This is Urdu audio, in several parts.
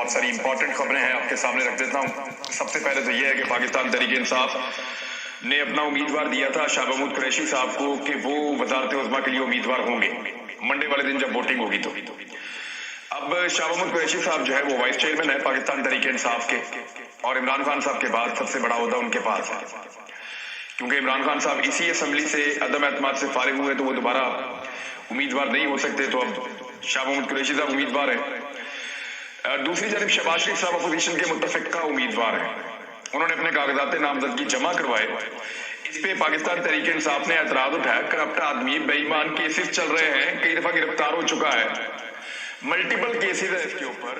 بہت ساری امپورٹنٹ خبریں ہیں آپ کے سامنے رکھ دیتا ہوں. سب سے پہلے تو یہ ہے کہ پاکستان تحریک انصاف نے اپنا امیدوار دیا تھا شاہ محمود قریشی صاحب کو کہ وہ وزارت عظمیٰ کے لیے امیدوار ہوں گے منڈے والے دن جب ووٹنگ ہوگی. تو اب شاہ محمود قریشی صاحب جو ہے وہ وائس چیئرمین ہے پاکستان تحریک انصاف کے, اور عمران خان صاحب کے بعد سب سے بڑا عہدہ ان کے پاس ہے. کیونکہ عمران خان صاحب اسی اسمبلی سے عدم اعتماد سے فارغ ہوئے تو وہ دوبارہ امیدوار نہیں ہو سکتے, تو اب شاہ محمود قریشی صاحب امیدوار ہیں. دوسری جانب شہباز شریف صاحب اپوزیشن کے متفقہ امیدوار ہیں. انہوں نے اپنے کاغذات نامزدگی جمع کروائے. اس پہ پاکستان تحریک انصاف نے اعتراض اٹھایا کرپٹ آدمی بے ایمان کیسز چل رہے ہیں, کئی دفعہ گرفتار ہو چکا ہے, ملٹیپل کیسز ہے اس کے اوپر,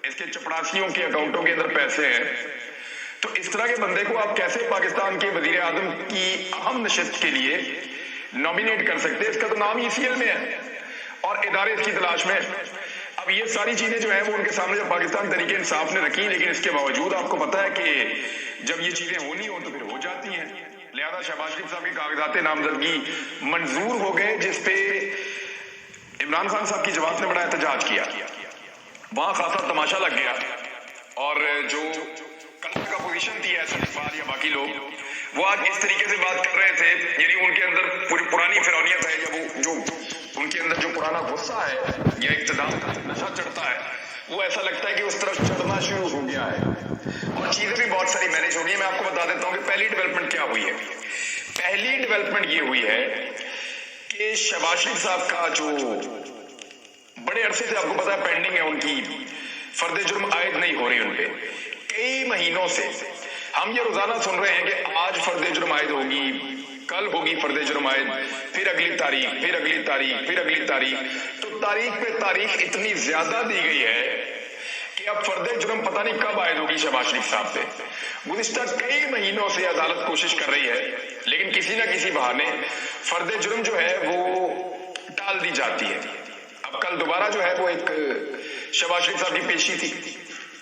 اس کے چپڑاسیوں کے اکاؤنٹوں کے اندر پیسے ہیں. تو اس طرح کے بندے کو آپ کیسے پاکستان کے وزیر اعظم کی اہم نشست کے لیے نامینیٹ کر سکتے ہیں؟ اس کا تو نام ای سی ایل میں ہے اور ادارے اس کی تلاش میں. اب یہ ساری چیزیں جو ہیں وہ ان کے سامنے جب پاکستان تحریک انصاف نے رکھی, لیکن اس کے باوجود آپ کو پتا ہے کہ جب یہ چیزیں ہونی ہو تو پھر ہو جاتی ہیں. لہذا شہباز شریف صاحب کے کاغذات نامزدگی منظور ہو گئے, جس پہ عمران خان صاحب کی جماعت نے بڑا احتجاج کیا. وہاں خاصا تماشا لگ گیا, اور جو کل کا پوزیشن تھی ایسا افعال یا باقی لوگ وہ آج اس طریقے سے بات کر رہے تھے, یعنی ان کے اندر پوری پرانی فرعونیت ہے, یا وہ جو ان کے اندر جو پرانا غصہ ہے یا اقتدار کا نشہ چڑھتا ہے وہ ایسا لگتا ہے کہ اس طرف چڑھنا شروع ہو گیا ہے, اور چیزیں بھی بہت ساری مینج ہو گئی ہیں. میں آپ کو بتا دیتا ہوں کہ پہلی ڈیولپمنٹ کیا ہوئی ہے. پہلی ڈیولپمنٹ یہ ہوئی ہے کہ شہباز شریف صاحب کا جو بڑے عرصے سے آپ کو پتا ہے پینڈنگ ہے, ان کی فرد جرم عائد نہیں ہو رہی ان پہ. کئی مہینوں سے ہم یہ روزانہ سن رہے ہیں کہ آج فرد جرم عائد ہوگی, کل ہوگی فرد جرم عائد, پھر اگلی تاریخ, پھر اگلی تاریخ, پھر اگلی تاریخ. تو تاریخ پہ تاریخ اتنی زیادہ دی گئی ہے کہ اب فرد جرم پتہ نہیں کب عائد ہوگی شہباز شریف صاحب پہ. گزشتہ کئی مہینوں سے عدالت کوشش کر رہی ہے, لیکن کسی نہ کسی بہانے فرد جرم جو ہے وہ ٹال دی جاتی ہے. اب کل دوبارہ جو ہے وہ ایک شہباز شریف صاحب کی پیشی تھی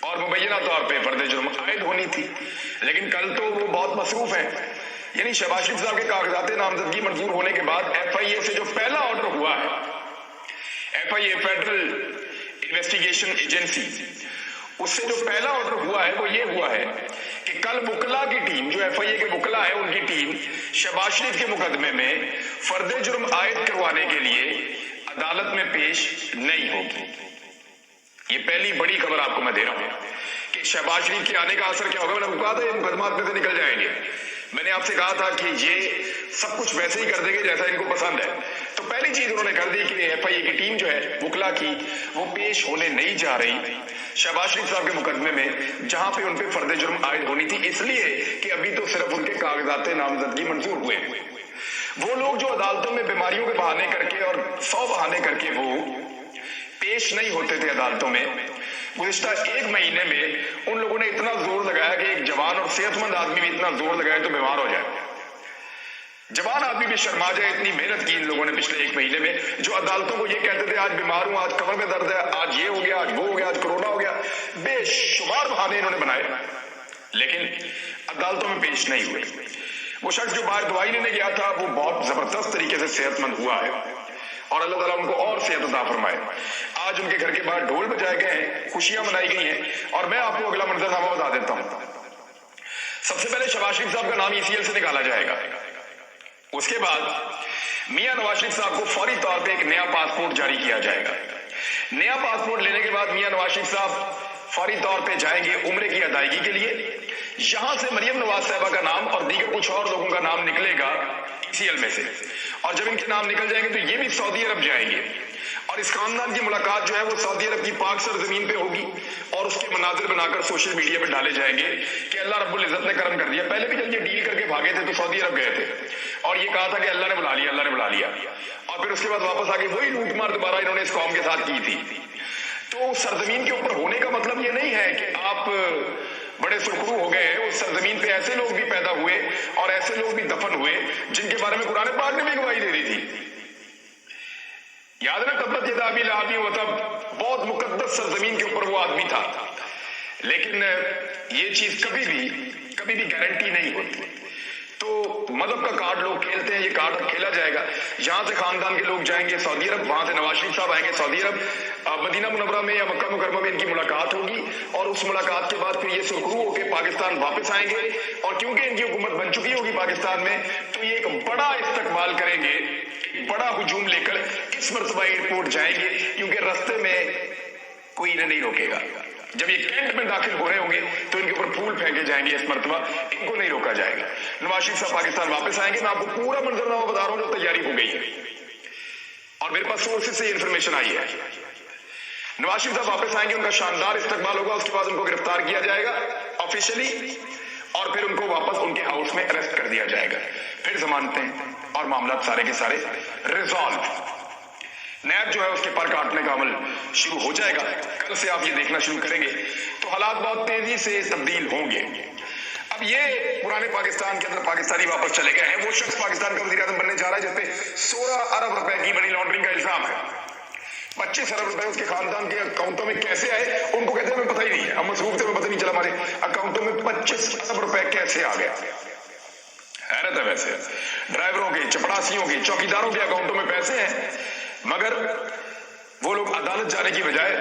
اور مبینہ طور پہ فرد جرم عائد ہونی تھی, لیکن کل تو وہ بہت مصروف ہیں. یعنی شہباز شریف صاحب کے کاغذات نامزدگی منظور ہونے کے بعد ایف آئی اے سے جو پہلا آرڈر ہوا ہے, ایف آئی اے فیڈرل انویسٹیگیشن ایجنسی, اس سے جو پہلا آرڈر ہوا ہے وہ یہ ہوا ہے کہ کل وکلا کی ٹیم, جو ایف آئی اے کے وکلا ہے ان کی ٹیم شہباز شریف کے مقدمے میں فرد جرم عائد کروانے کے لیے عدالت میں پیش نہیں ہوگی. یہ پہلی بڑی خبر آپ کو میں دے رہا ہوں کہ شہباز شریف کے آنے کا اثر کیا ہوگا. میں نے کہا تھا یہ مقدمات میں سے نکل جائیں گے. میں نے آپ سے کہا تھا کہ یہ سب کچھ ویسے ہی کر دیں گے جیسا ان کو پسند ہے. تو پہلی چیز انہوں نے کر دی کہ ایف آئی اے کی ٹیم جو ہے وکلا کی وہ پیش ہونے نہیں جا رہی شہباز شریف صاحب کے مقدمے میں جہاں پہ ان پہ فرد جرم عائد ہونی تھی, اس لیے کہ ابھی تو صرف ان کے کاغذات نامزدگی منظور ہوئے. وہ لوگ جو عدالتوں میں بیماریوں کے بہانے کر کے اور 100 بہانے کر کے وہ پیش نہیں ہوتے تھے عدالتوں میں, گزشتہ ایک مہینے میں ان لوگوں نے اتنا زور لگایا کہ ایک جوان اور صحت مند آدمی بھی اتنا زور لگائے تو بیمار ہو جائے, جوان آدمی بھی شرما جائے. اتنی محنت کی ان لوگوں نے پچھلے ایک مہینے میں, جو عدالتوں کو یہ کہتے تھے آج بیمار ہوں, آج کمر میں درد ہے, آج یہ ہو گیا, آج وہ ہو گیا, آج کرونا ہو گیا, بے شمار بہانے انہوں نے بنائے, لیکن عدالتوں میں پیش نہیں ہوئے. وہ شخص جو باہر دوائی لینے گیا تھا وہ بہت زبردست طریقے سے صحت مند ہوا ہے, اور اللہ تعالیٰ ان کو اور صحت عطا فرمائے. آج ان کے گھر کے باہر ڈھول بجائے گئے ہیں, خوشیاں منائی گئی ہیں, اور میں آپ کو اگلا منظرنامہ بتا دیتا ہوں. سب سے پہلے شہباز شریف صاحب کا نام ای سی ایل سے نکالا جائے گا. اس کے بعد میاں نواز شریف صاحب کو فوری طور پہ ایک نیا پاسپورٹ جاری کیا جائے گا. نیا پاسپورٹ لینے کے بعد میاں نواز شریف صاحب فوری طور پہ جائیں گے عمرے کی ادائیگی کے لیے. یہاں سے مریم نواز صاحبہ کا نام اور دیگر کچھ اور لوگوں کا نام نکلے گا ای سی ایل میں سے, اور جب ان کے نام نکل جائیں گے تو یہ بھی سعودی عرب جائیں گے, اور اس خاندان کی ملاقات جو ہے وہ سعودی عرب کی پاک سرزمین پہ ہوگی, اور اس کے مناظر بنا کر سوشل میڈیا پہ ڈالے جائیں گے کہ اللہ رب العزت نے کرم کر دیا. پہلے بھی جب یہ ڈیل کر کے بھاگے تھے تو سعودی عرب گئے تھے اور یہ کہا تھا کہ اللہ نے بلا لیا, اللہ نے بلا لیا, اور پھر اس کے بعد واپس آ کے وہی لوٹ مار دوبارہ انہوں نے اس قوم کے ساتھ کی تھی. تو سرزمین کے اوپر ہونے کا مطلب یہ نہیں ہے کہ آپ بڑے سرخرو ہو گئے. اس سرزمین پہ ایسے لوگ بھی پیدا ہوئے اور ایسے لوگ بھی دفن ہوئے جن کے بارے میں قرآن پاک نے بھی گواہی دے دی تھی. یاد ہے نا, تبت یدا ابی لہب وتب, بہت مقدس سرزمین کے اوپر وہ آدمی تھا. لیکن یہ چیز کبھی بھی گارنٹی نہیں ہوتی. تو مذہب کا کارڈ لوگ کھیلتے ہیں, یہ کارڈ اب کھیلا جائے گا. یہاں سے خاندان کے لوگ جائیں گے سعودی عرب, وہاں سے نواز شریف صاحب آئیں گے سعودی عرب, مدینہ منورہ میں یا مکہ مکرمہ میں ان کی ملاقات ہوگی, اس ملاقات کے بعد پھر یہ سرخرو ہو کے پاکستان واپس آئیں گے، اور کیونکہ ان کی حکومت بن چکی ہوگی پاکستان میں تو یہ ایک بڑا استقبال کریں گے، بڑا ہجوم لے کر اس مرتبہ ایئرپورٹ جائیں گے، کیونکہ رستے میں کوئی انہیں نہیں روکے گا۔ جب یہ کینٹ میں داخل ہو رہے ہوں گے تو ان کے اوپر پھول پھینکے جائیں گے، اس مرتبہ ان کو نہیں روکا جائے گا۔ نواز شریف صاحب پاکستان واپس آئیں گے، میں آپ کو پورا منظرنامہ بتا رہا ہوں جو تیاری ہو گئی ہے، اور میرے پاس سورسز سے یہ انفارمیشن آئی ہے۔ نواز شریف صاحب واپس آئیں گے، ان کا شاندار استقبال ہوگا، اس کے بعد ان کو گرفتار کیا جائے گا آفیشلی، اور پھر ان کو واپس ان کے ہاؤس میں اریسٹ کر دیا جائے گا، پھر ضمانتیں اور معاملات سارے کے سارے ریزالو۔ نیب جو ہے اس کے پر کاٹنے کا عمل شروع ہو جائے گا، کل سے آپ یہ دیکھنا شروع کریں گے تو حالات بہت تیزی سے تبدیل ہوں گے۔ اب یہ پرانے پاکستان کے اندر پاکستانی واپس چلے گئے ہیں، وہ شخص پاکستان کا وزیر اعظم بننے جا رہا ہے جس پہ 16 ارب روپے کی منی لانڈرنگ کا الزام ہے۔ 25 ارب روپے اس کے خاندان کے اکاؤنٹوں میں کیسے آئے ان کو کہتے ہیں ہمیں پتہ ہی نہیں ہے، ہم مصروف تھے، ہمیں پتہ نہیں چلا ہمارے اکاؤنٹوں میں 25 ارب روپے کیسے آ گئے۔ حیرت ہے، ویسے ڈرائیوروں کے، چپڑاسیوں کے، چوکیداروں کے اکاؤنٹوں میں پیسے ہیں، مگر وہ لوگ عدالت جانے کی بجائے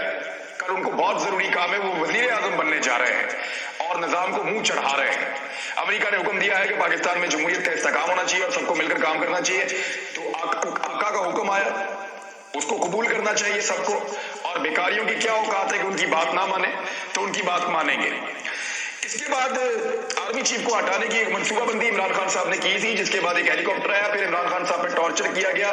کل ان کو بہت ضروری کام ہے، وہ وزیر اعظم بننے جا رہے ہیں اور نظام کو منہ چڑھا رہے ہیں۔ امریکہ نے حکم دیا ہے کہ پاکستان میں جمہوریت کا استحکام ہونا چاہیے اور سب کو مل کر کام کرنا چاہیے، تو آقا کا حکم آیا، اس کو قبول کرنا چاہیے سب کو، اور بیکاریوں کی کیا اوقات ہے کہ ان کی بات نہ مانے، تو ان کی بات مانیں گے۔ اس کے بعد آرمی چیف کو ہٹانے کی ایک منصوبہ بندی عمران خان صاحب نے کی تھی، جس کے بعد ایک ہیلی کاپٹر آیا، پھر عمران خان صاحب پہ ٹارچر کیا گیا،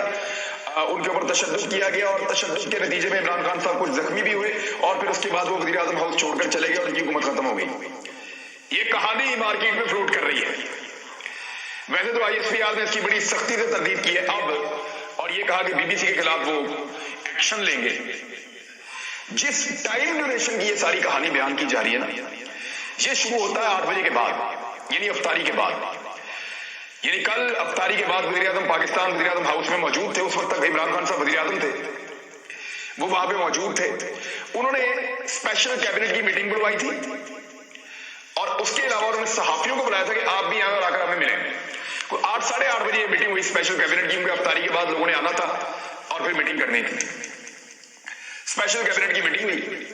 ان کے اوپر تشدد کیا گیا، اور تشدد کے نتیجے میں عمران خان صاحب کچھ زخمی بھی ہوئے، اور پھر اس کے بعد وہ وزیر اعظم ہاؤس چھوڑ کر چلے گئے اور ان کی حکومت ختم ہو گئی۔ یہ کہانی مارکیٹ میں فلوٹ کر رہی ہے۔ ویسے تو آئی ایس پی آر نے اس کی بڑی سختی سے تردید کی ہے اب، اور یہ کہا کہ بی بی سی کے خلاف وہ ایکشن لیں گے۔ جس ٹائم ڈیوریشن کی یہ ساری کہانی بیان کی جا رہی ہے نا، یہ شروع ہوتا ہے 8 بجے کے بعد، یعنی افطاری کے بعد، یعنی کل افطاری کے بعد وزیر اعظم پاکستان وزیر اعظم ہاؤس میں موجود تھے، اس وقت تک عمران خان صاحب وزیر اعظم تھے، وہ وہاں پہ موجود تھے، انہوں نے اسپیشل کیبنٹ کی میٹنگ بلوائی تھی، اور اس کے علاوہ انہوں نے صحافیوں کو بلایا تھا کہ آپ بھی یہاں آ کر ہمیں ملیں۔ 8 ساڑھے 8 بجے یہ میٹنگ ہوئی اسپیشل کیبنٹ کی، کیونکہ افطاری کے بعد لوگوں نے آنا تھا اور پھر میٹنگ کرنی تھی۔ اسپیشل کیبنٹ کی میٹنگ ہوئی،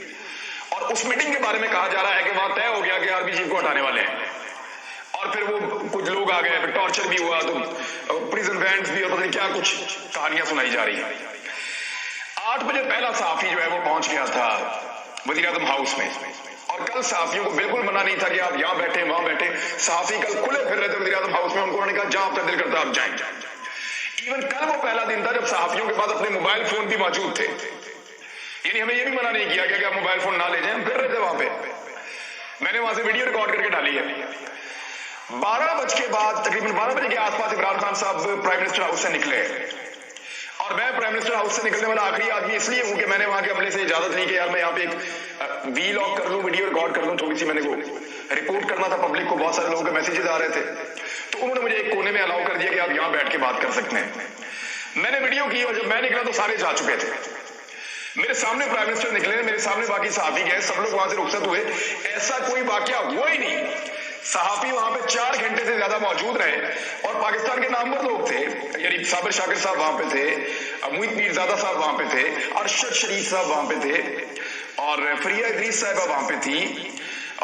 اور اس میٹنگ کے بارے میں کہا جا رہا ہے کہ وہاں طے ہو گیا کہ آرمی چیف کو ہٹانے والے ہیں، اور پھر وہ کچھ لوگ آ گئے، پھر ٹارچر بھی ہوا، تو پریزن وینٹس بھی، اور پتہ نہیں کیا کچھ کہانیاں سنائی جا رہی ہیں۔ 8 بجے پہلا صحافی جو ہے وہ پہنچ گیا تھا وزیر اعظم ہاؤس میں، اور کل صحافیوں کو بالکل منع نہیں تھا کہ آپ یہاں بیٹھے وہاں بیٹھے، صحافی کل کھلے پھر رہے تھے وزیر اعظم ہاؤس میں، ان کو انہوں نے کہا جہاں آپ کا دل کرتا آپ جائیں۔ ایون کل وہ پہلا دن تھا جب صحافیوں کے پاس اپنے موبائل فون بھی موجود تھے، یعنی ہمیں یہ بھی منع نہیں کیا گیا کہ آپ موبائل فون نہ لے جائیں، پھر رہے تھے وہاں پہ۔ میں نے وہاں سے ویڈیو ریکارڈ کر کے ڈالی ہے۔ 12 بج کے بعد، تقریباً 12 بجے کے آس پاس عمران خان صاحب پرائم منسٹر ہاؤس سے نکلے، اور میں پرائم منسٹر ہاؤس سے نکلنے والا آخری آدمی اس لیے ہوں کہ میں نے وہاں کے عملے سے اجازت لی کہ یار میں یہاں پہ ایک وی لاگ کر لوں، ویڈیو ریکارڈ کر لوں، تھوڑی سی میں نے وہ رپورٹ کرنا تھا پبلک کو، بہت سارے لوگوں کے میسیجز آ رہے تھے، تو انہوں نے مجھے ایک کونے میں الاؤ کر دیا کہ آپ یہاں بیٹھ کے بات کر سکتے ہیں۔ میں نے ویڈیو کی، اور جب میں نکلا تو سارے جا چکے تھے، میرے سامنے پرائم منسٹر نکلے، میرے سامنے باقی صحافی گئے، سب لوگ وہاں سے رخصت ہوئے، ایسا کوئی واقعہ ہوا ہی نہیں۔ صحافی وہاں پہ 4 گھنٹے سے زیادہ موجود رہے، اور پاکستان کے نامور لوگ تھے، یعنی صابر شاکر صاحب وہاں پہ تھے، محیط میرزادہ صاحب وہاں پہ تھے، ارشد شریف صاحب وہاں پہ تھے، اور فریہ ادریس صاحبہ وہاں پہ تھی،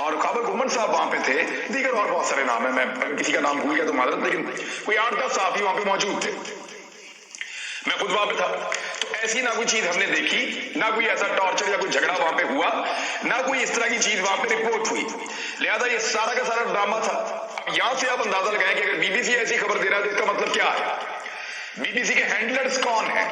اور خابر گھمن صاحب وہاں پہ تھے، دیگر اور بہت سارے نام ہیں، میں کسی کا نام بھول گیا تو معذرت، لیکن کوئی 8-10 صحافی وہاں پہ موجود تھے، میں خود وہاں پہ تھا۔ تو ایسی نہ کوئی چیز ہم نے دیکھی، نہ کوئی ایسا ٹارچر یا کوئی جھگڑا وہاں پہ ہوا، نہ کوئی اس طرح کی چیز وہاں پہ رپورٹ ہوئی، لہذا یہ سارا کا سارا ڈرامہ تھا۔ اب یہاں سے آپ اندازہ لگائیں کہ اگر بی بی سی ایسی خبر دے رہا ہے تو اس کا مطلب کیا ہے، بی بی سی کے ہینڈلرز کون ہیں،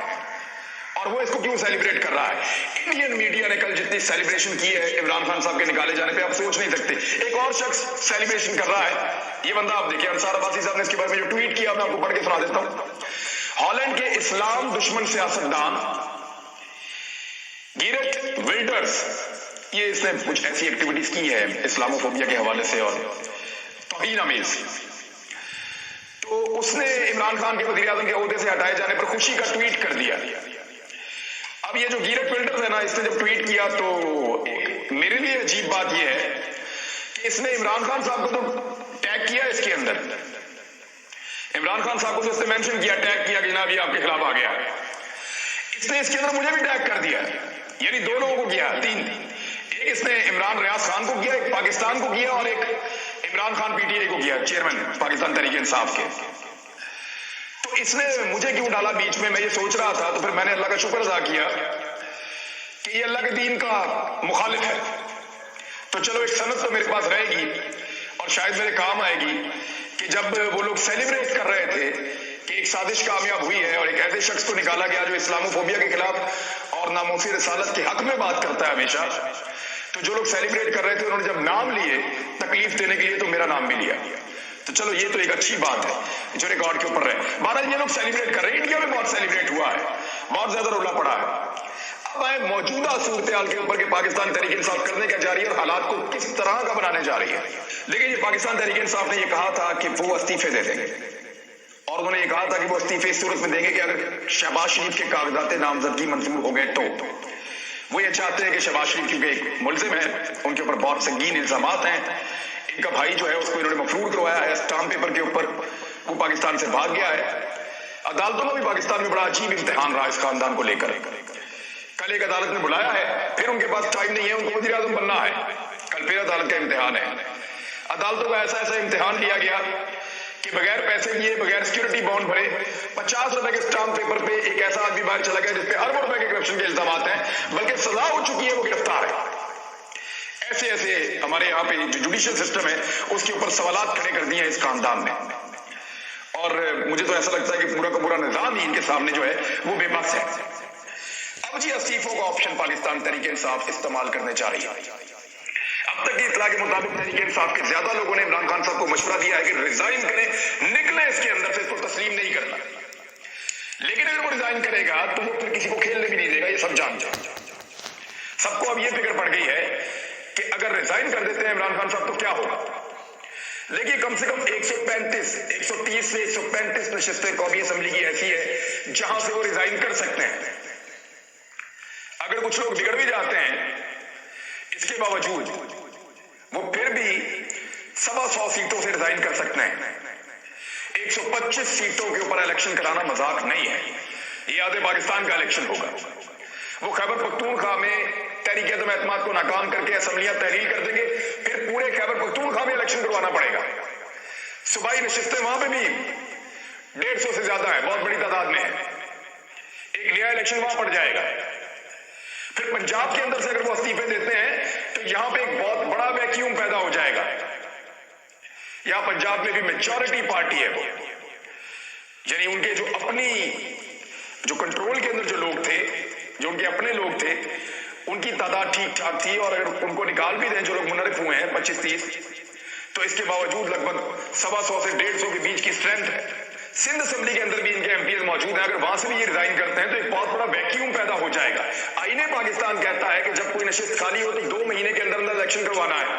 اور وہ اس کو کیوں سیلیبریٹ کر رہا ہے۔ انڈین میڈیا نے کل جتنی سیلیبریشن کی ہے عمران خان صاحب کے نکالے جانے پہ آپ سوچ نہیں سکتے۔ ایک اور شخص سیلیبریشن کر رہا ہے، یہ بندہ آپ دیکھیں، انصار عباسی صاحب نے اس کے بارے میں جو ٹویٹ کیا میں آپ کو پڑھ کے سنا دیتا ہوں۔ ہالینڈ کے اسلام دشمن سیاستدان گیرٹ ولڈرز، یہ اس نے کچھ ایسی ایکٹیویٹیز کی ہے اسلاموفوبیا کے حوالے سے اور توہین آمیز، تو اس نے عمران خان کے وزیر اعظم کے عہدے سے ہٹائے جانے پر خوشی کا ٹویٹ کر دیا۔ اب یہ جو گیرٹ ولڈرز ہے نا، اس نے جب ٹویٹ کیا تو میرے لیے عجیب بات یہ ہے کہ اس نے عمران خان صاحب کو تو ٹیگ کیا اس کے اندر، عمران خان صاحب کو تو اس نے مینشن کیا، ٹیگ کیا کہ جناب یہ آپ کے خلاف آ گیا، اس نے اس کے اندر مجھے بھی ٹیگ کر دیا، یعنی 2 لوگوں کو کیا، 3۔ ایک اس نے عمران ریاض خان کو کیا، ایک پاکستان کو کیا، اور ایک Imran Khan P T I کو کیا، چیئرمین پاکستان تحریک انصاف کے. تو اس نے مجھے کیوں ڈالا بیچ میں یہ سوچ رہا تھا. تو پھر میں نے اللہ کا شکر ادا کیا کہ یہ اللہ کے دین کا مخالف ہے. تو چلو ایک سند تو میرے پاس رہے گی اور شاید میرے کام آئے گی کہ جب وہ لوگ سیلیبریٹ کر رہے تھے کہ ایک سازش کامیاب ہوئی ہے اور ایک ایسے شخص کو نکالا گیا جو اسلامو فوبیا کے خلاف اور ناموسی رسالت کے حق میں بات کرتا ہے ہمیشہ، تو جو لوگ سیلیبریٹ کر رہے تھے انہوں نے جب نام لیے تکلیف دینے کے لیے تو میرا نام بھی لیا. تو چلو یہ تو ایک اچھی بات ہے جو ریکارڈ کے اوپر رہے. بہرحال یہ لوگ سیلیبریٹ کر رہے ہیں، انڈیا میں بہت سیلیبریٹ ہوا ہے، بہت زیادہ رولا پڑا ہے. اب آئے موجودہ صورتحال کے اوپر کہ پاکستان تحریک انصاف کرنے کیا جا رہی ہے اور حالات کو کس طرح کا بنانے جا رہی ہے. لیکن یہ پاکستان تحریک انصاف نے یہ کہا تھا کہ وہ استعفے دے دیں گے، اور انہوں نے یہ کہا تھا کہ وہ استعفے اس صورت میں دیں گے کہ اگر شہباز شریف کے کاغذات نامزدگی منظور ہو گئے تو. وہ یہ چاہتے ہیں کہ شہباز شریف کیونکہ ایک ملزم ہے، ان کے اوپر بہت سنگین الزامات ہیں، ان کا بھائی جو ہے اس کو انہوں نے مفرور کروایا ہے اسٹامپ پیپر کے اوپر، وہ پاکستان سے بھاگ گیا ہے. عدالتوں میں بھی پاکستان میں بڑا عجیب امتحان رہا اس خاندان کو لے کر. کل ایک عدالت نے بلایا ہے، پھر ان کے پاس ٹائم نہیں ہے، ان کو وزیر اعظم بننا ہے، کل پھر عدالت کا امتحان ہے. عدالتوں کا ایسا امتحان لیا گیا کہ بغیر پیسے دیے، بغیر سیکورٹی بانڈ بھرے 50 روپے کے اسٹامپ پیپر پہ ایک ایسا آدمی باہر چلا گیا جس پہ اربوں روپے کے کرپشن کے الزامات ہیں، بلکہ سزا ہو چکی ہے، وہ گرفتار ہے. ایسے ایسے ہمارے یہاں پہ جو جوڈیشل سسٹم ہے اس کے اوپر سوالات کھڑے کر دیے ہیں اس خاندان نے. اور مجھے تو ایسا لگتا ہے کہ پورا کا پورا نظام ہی ان کے سامنے جو ہے وہ بے بس ہے. اب جی استعفوں کا آپشن پاکستان تحریک انصاف استعمال کرنے جا رہی ہے. اب تک کی اطلاع کے مطابق تحریک انصاف کے زیادہ لوگوں نے عمران خان صاحب کو مشورہ دیا ہے کہ ریزائن کریں، نکلیں اس کے اندر سے، اس کو تسلیم نہیں کرنا. لیکن اگر وہ ریزائن کرے گا تو وہ پھر کسی کو کھیلنے بھی نہیں دے گا، یہ سب جانتے ہیں. سب کو اب یہ فکر پڑ گئی ہے کہ اگر ریزائن کر دیتے ہیں عمران خان صاحب تو کیا ہوگا. لیکن کم سے کم 130 سے 135 نشستیں قومی اسمبلی کی ایسی ہے جہاں سے وہ ریزائن کر سکتے ہیں. اگر کچھ لوگ بگڑ بھی جاتے ہیں اس کے باوجود وہ پھر بھی 125 سیٹوں سے ریزائن کر سکتے ہیں. 125 سیٹوں کے اوپر الیکشن کرانا مذاق نہیں ہے، یہ آدھے پاکستان کا الیکشن ہوگا. وہ خیبر پختونخوا میں تحریک عدم اعتماد کو ناکام کر کے اسمبلیاں تحلیل کر دیں گے، پھر پورے خیبر پختونخوا میں الیکشن کروانا پڑے گا. صوبائی نشستیں وہاں پہ بھی 150 سے زیادہ ہے، بہت بڑی تعداد میں ہے. ایک نیا الیکشن وہاں پڑ جائے گا. پھر پنجاب کے اندر سے اگر وہ استعفے دیتے ہیں تو یہاں پہ ایک بہت بڑا ویکیوم پیدا ہو جائے گا. یہاں پنجاب میں بھی میجورٹی پارٹی ہے، وہ یعنی ان کے جو اپنی جو کنٹرول کے اندر جو لوگ تھے، جو ان کے اپنے لوگ تھے، ان کی تعداد ٹھیک ٹھاک تھی. اور اگر ان کو نکال بھی دیں جو لوگ منحرف ہوئے ہیں 25-30، تو اس کے باوجود لگ بھگ 125 سے 150 کے بیچ کی اسٹرینتھ ہے. سندھ اسمبلی کے اندر بھی ان کے ایم پیز موجود ہیں. اگر وہاں سے بھی یہ ریزائن کرتے ہیں تو ایک بہت بڑا ویکیوم پیدا ہو جائے گا. آئین پاکستان کہتا ہے کہ جب کوئی نشست خالی ہو تو 2 مہینے کے اندر اندر الیکشن کروانا ہے.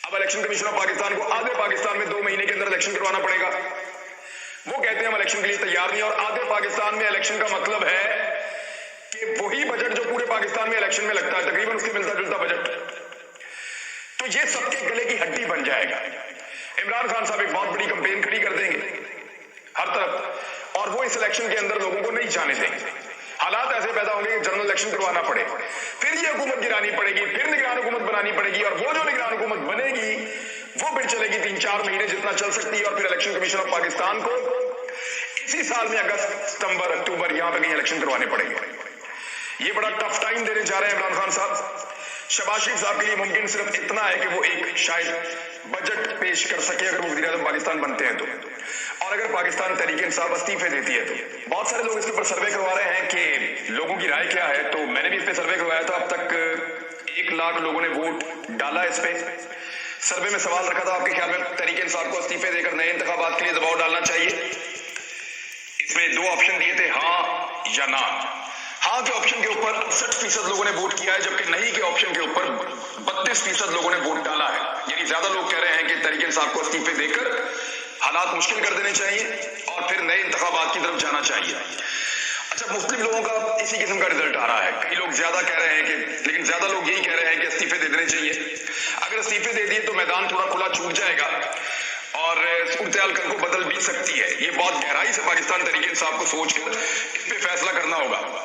اب الیکشن کمیشن آف پاکستان کو آدھے پاکستان میں 2 مہینے کے اندر الیکشن کروانا پڑے گا. وہ کہتے ہیں ہم الیکشن کے لیے تیار نہیں، اور آدھے پاکستان میں الیکشن کا مطلب ہے کہ وہی بجٹ جو پورے پاکستان میں الیکشن میں لگتا ہے، تقریباً اس سے ملتا جلتا بجٹ. تو یہ سب کے گلے کی ہڈی بن جائے گا. عمران خان صاحب ایک بہت بڑی کمپین کھڑی کر دیں گے ہر طرف، اور وہ اس الیکشن کے اندر لوگوں کو نہیں جانے دیں گے. حالات ایسے پیدا ہوں گے کہ جنرل الیکشن کروانا پڑے، پھر یہ حکومت گرانی پڑے گی، پھر نگران حکومت بنانی پڑے گی، اور وہ جو نگران حکومت بنے گی وہ پھر چلے گی 3-4 مہینے جتنا چل سکتی ہے. اور پھر الیکشن کمیشن آف پاکستان کو اسی سال میں اگست، ستمبر، اکتوبر یہاں پہ کہیں الیکشن کروانے پڑیں گے. یہ بڑا ٹف ٹائم دینے جا رہے ہیں عمران خان صاحب. شہباز شریف صاحب کے لیے ممکن صرف اتنا ہے کہ وہ ایک شاید بجٹ پیش کر سکے اگر وہ وزیر اعظم پاکستان بنتے ہیں تو، اور اگر پاکستان تحریک انصاف استعفے دیتی ہے تو. بہت سارے لوگ اس کے اوپر سروے کروا رہے ہیں کہ لوگوں کی رائے کیا ہے، تو میں نے بھی اس پہ سروے کروایا تھا. اب تک 1 لاکھ لوگوں نے ووٹ ڈالا اس پہ. سروے میں سوال رکھا تھا آپ کے خیال میں تحریک انصاف کو استعفے دے کر نئے انتخابات کے لیے دباؤ ڈالنا چاہیے. اس میں 2 آپشن دیے تھے، ہاں یا نہ. ہاں کے آپشن کے اوپر 68% لوگوں نے ووٹ کیا ہے، جبکہ نہیں کے آپشن کے اوپر 32% لوگوں نے ووٹ ڈالا ہے. یعنی زیادہ لوگ کہہ رہے ہیں کہ تحریک انصاف کو استعفے دے کر حالات مشکل کر دینے چاہیے اور پھر نئے انتخابات کی طرف جانا چاہیے. اچھا، مسلم لوگوں کا اسی قسم کا رزلٹ آ رہا ہے. کئی لوگ زیادہ کہہ رہے ہیں کہ، لیکن زیادہ لوگ یہی کہہ رہے ہیں کہ استعفے دے دینے چاہیے. اگر استعفے دے دیے تو میدان تھوڑا کھلا چھوٹ جائے گا اور صورتحال کل کو بدل بھی سکتی ہے. یہ بہت گہرائی سے پاکستان تحریک انصاف کو سوچ کر اس پہ فیصلہ کرنا ہوگا،